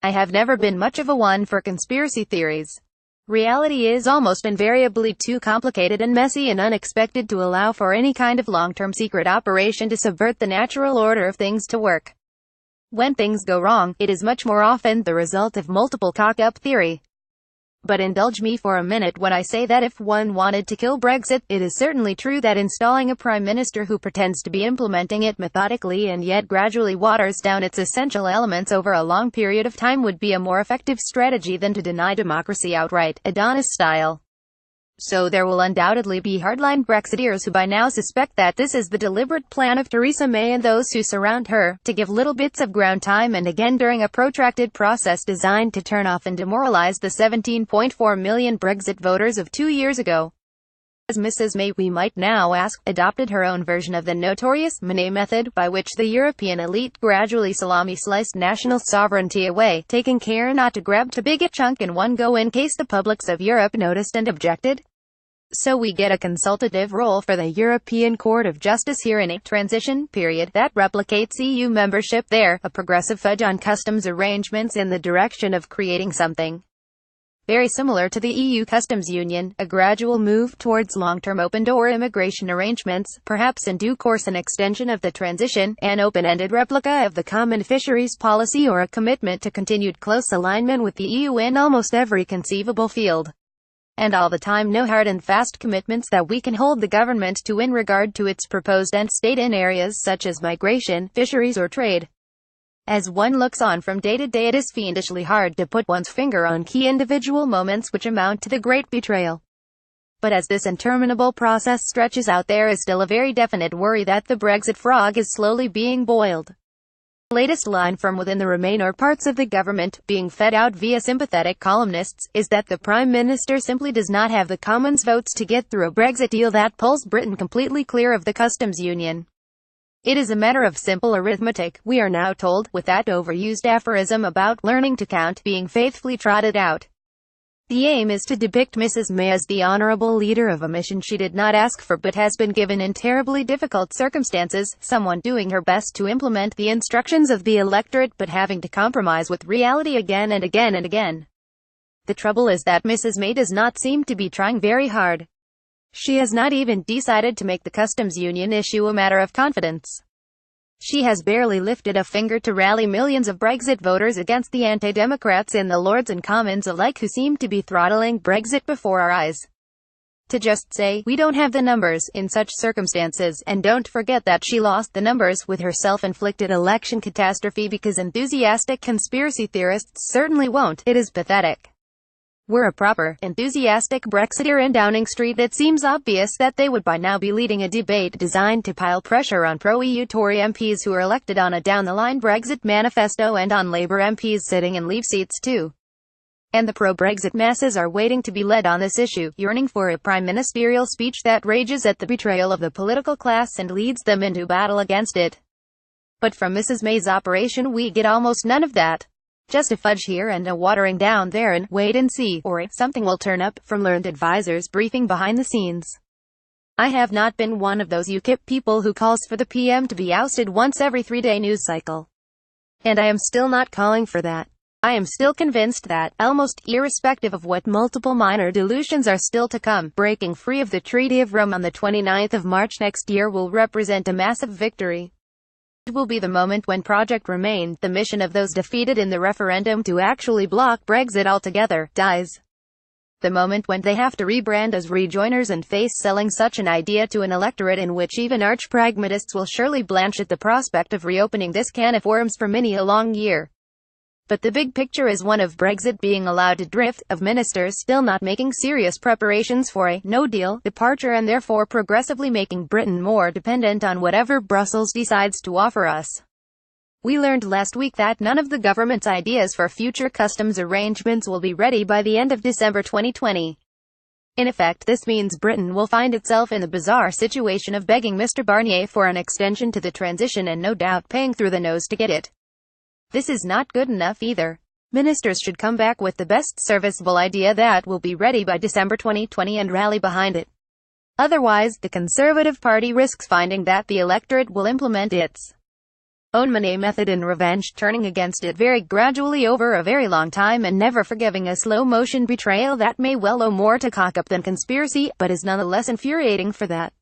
I have never been much of a one for conspiracy theories. Reality is almost invariably too complicated and messy and unexpected to allow for any kind of long-term secret operation to subvert the natural order of things to work. When things go wrong, it is much more often the result of multiple cock-up theory. But indulge me for a minute when I say that if one wanted to kill Brexit, it is certainly true that installing a prime minister who pretends to be implementing it methodically and yet gradually waters down its essential elements over a long period of time would be a more effective strategy than to deny democracy outright, Adonis style. So there will undoubtedly be hardline Brexiteers who by now suspect that this is the deliberate plan of Theresa May and those who surround her, to give little bits of ground time and again during a protracted process designed to turn off and demoralize the 17.4 million Brexit voters of 2 years ago. As Mrs. May, we might now ask, adopted her own version of the notorious Manet method, by which the European elite gradually salami-sliced national sovereignty away, taking care not to grab too big a chunk in one go in case the publics of Europe noticed and objected? So we get a consultative role for the European Court of Justice here in a transition period that replicates EU membership there, a progressive fudge on customs arrangements in the direction of creating something very similar to the EU customs union, a gradual move towards long-term open-door immigration arrangements, perhaps in due course an extension of the transition, an open-ended replica of the common fisheries policy, or a commitment to continued close alignment with the EU in almost every conceivable field. And all the time no hard and fast commitments that we can hold the government to in regard to its proposed end state in areas such as migration, fisheries or trade. As one looks on from day to day, it is fiendishly hard to put one's finger on key individual moments which amount to the great betrayal. But as this interminable process stretches out, there is still a very definite worry that the Brexit frog is slowly being boiled. The latest line from within the Remain or parts of the government, being fed out via sympathetic columnists, is that the Prime Minister simply does not have the Commons votes to get through a Brexit deal that pulls Britain completely clear of the customs union. It is a matter of simple arithmetic, we are now told, with that overused aphorism about learning to count being faithfully trotted out. The aim is to depict Mrs. May as the honourable leader of a mission she did not ask for but has been given in terribly difficult circumstances, someone doing her best to implement the instructions of the electorate but having to compromise with reality again and again and again. The trouble is that Mrs. May does not seem to be trying very hard. She has not even decided to make the customs union issue a matter of confidence. She has barely lifted a finger to rally millions of Brexit voters against the anti-democrats in the Lords and Commons alike who seem to be throttling Brexit before our eyes. To just say, we don't have the numbers, in such circumstances, and don't forget that she lost the numbers with her self-inflicted election catastrophe because enthusiastic conspiracy theorists certainly won't, it is pathetic. Were a proper, enthusiastic Brexiteer in Downing Street, it seems obvious that they would by now be leading a debate designed to pile pressure on pro-EU Tory MPs who are elected on a down-the-line Brexit manifesto and on Labour MPs sitting in Leave seats too. And the pro-Brexit masses are waiting to be led on this issue, yearning for a prime ministerial speech that rages at the betrayal of the political class and leads them into battle against it. But from Mrs. May's operation we get almost none of that. Just a fudge here and a watering down there and wait and see, or something will turn up, from learned advisors briefing behind the scenes. I have not been one of those UKIP people who calls for the PM to be ousted once every 3-day news cycle. And I am still not calling for that. I am still convinced that, almost irrespective of what multiple minor dilutions are still to come, breaking free of the Treaty of Rome on the 29th of March next year will represent a massive victory. It will be the moment when Project Remain, the mission of those defeated in the referendum to actually block Brexit altogether, dies. The moment when they have to rebrand as rejoiners and face selling such an idea to an electorate in which even arch-pragmatists will surely blanch at the prospect of reopening this can of worms for many a long year. But the big picture is one of Brexit being allowed to drift, of ministers still not making serious preparations for a no-deal departure and therefore progressively making Britain more dependent on whatever Brussels decides to offer us. We learned last week that none of the government's ideas for future customs arrangements will be ready by the end of December 2020. In effect, this means Britain will find itself in the bizarre situation of begging Mr. Barnier for an extension to the transition and no doubt paying through the nose to get it. This is not good enough either. Ministers should come back with the best serviceable idea that will be ready by December 2020 and rally behind it. Otherwise, the Conservative Party risks finding that the electorate will implement its own Money method in revenge, turning against it very gradually over a very long time and never forgiving a slow-motion betrayal that may well owe more to cock-up than conspiracy, but is nonetheless infuriating for that.